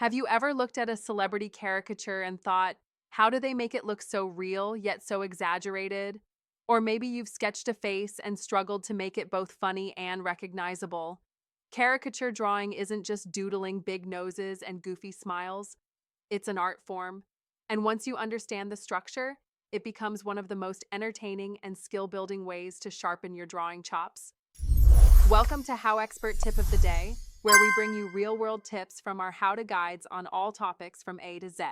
Have you ever looked at a celebrity caricature and thought, how do they make it look so real yet so exaggerated? Or maybe you've sketched a face and struggled to make it both funny and recognizable. Caricature drawing isn't just doodling big noses and goofy smiles, it's an art form. And once you understand the structure, it becomes one of the most entertaining and skill building ways to sharpen your drawing chops. Welcome to How Expert Tip of the Day, where we bring you real world tips from our how to guides on all topics from A to Z.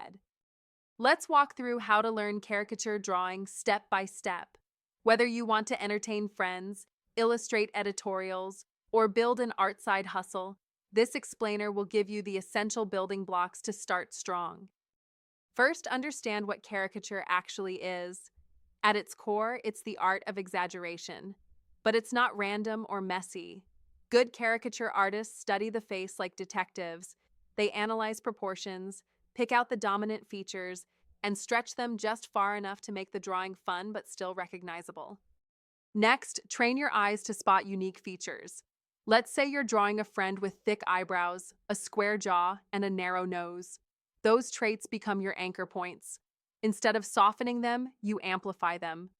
Let's walk through how to learn caricature drawing step by step. Whether you want to entertain friends, illustrate editorials, or build an art side hustle, this explainer will give you the essential building blocks to start strong. First, understand what caricature actually is. At its core, it's the art of exaggeration. But it's not random or messy. Good caricature artists study the face like detectives. They analyze proportions, pick out the dominant features, and stretch them just far enough to make the drawing fun but still recognizable. Next, train your eyes to spot unique features. Let's say you're drawing a friend with thick eyebrows, a square jaw, and a narrow nose. Those traits become your anchor points. Instead of softening them, you amplify them.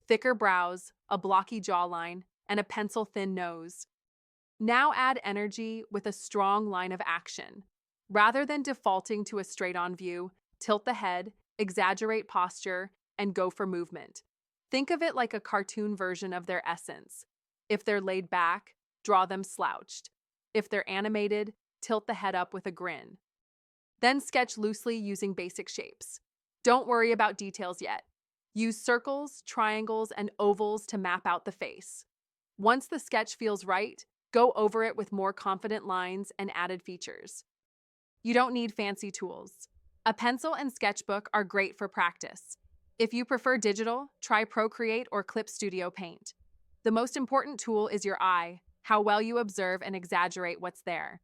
Thicker brows, a blocky jawline, and a pencil-thin nose. Now add energy with a strong line of action. Rather than defaulting to a straight-on view, tilt the head, exaggerate posture, and go for movement. Think of it like a cartoon version of their essence. If they're laid back, draw them slouched. If they're animated, tilt the head up with a grin. Then sketch loosely using basic shapes. Don't worry about details yet. Use circles, triangles, and ovals to map out the face. Once the sketch feels right, go over it with more confident lines and added features. You don't need fancy tools. A pencil and sketchbook are great for practice. If you prefer digital, try Procreate or Clip Studio Paint. The most important tool is your eye, how well you observe and exaggerate what's there.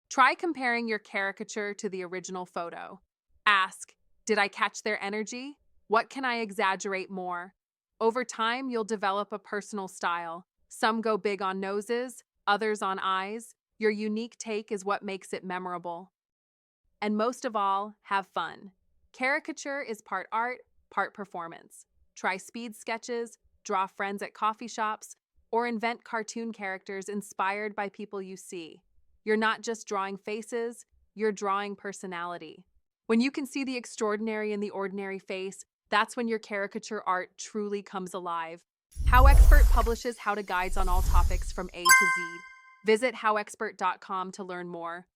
Try comparing your caricature to the original photo. Ask, did I catch their energy? What can I exaggerate more? Over time, you'll develop a personal style. Some go big on noses, others on eyes. Your unique take is what makes it memorable. And most of all, have fun. Caricature is part art, part performance. Try speed sketches, draw friends at coffee shops, or invent cartoon characters inspired by people you see. You're not just drawing faces, you're drawing personality. When you can see the extraordinary in the ordinary face, that's when your caricature art truly comes alive. HowExpert publishes how-to guides on all topics from A to Z. Visit howexpert.com to learn more.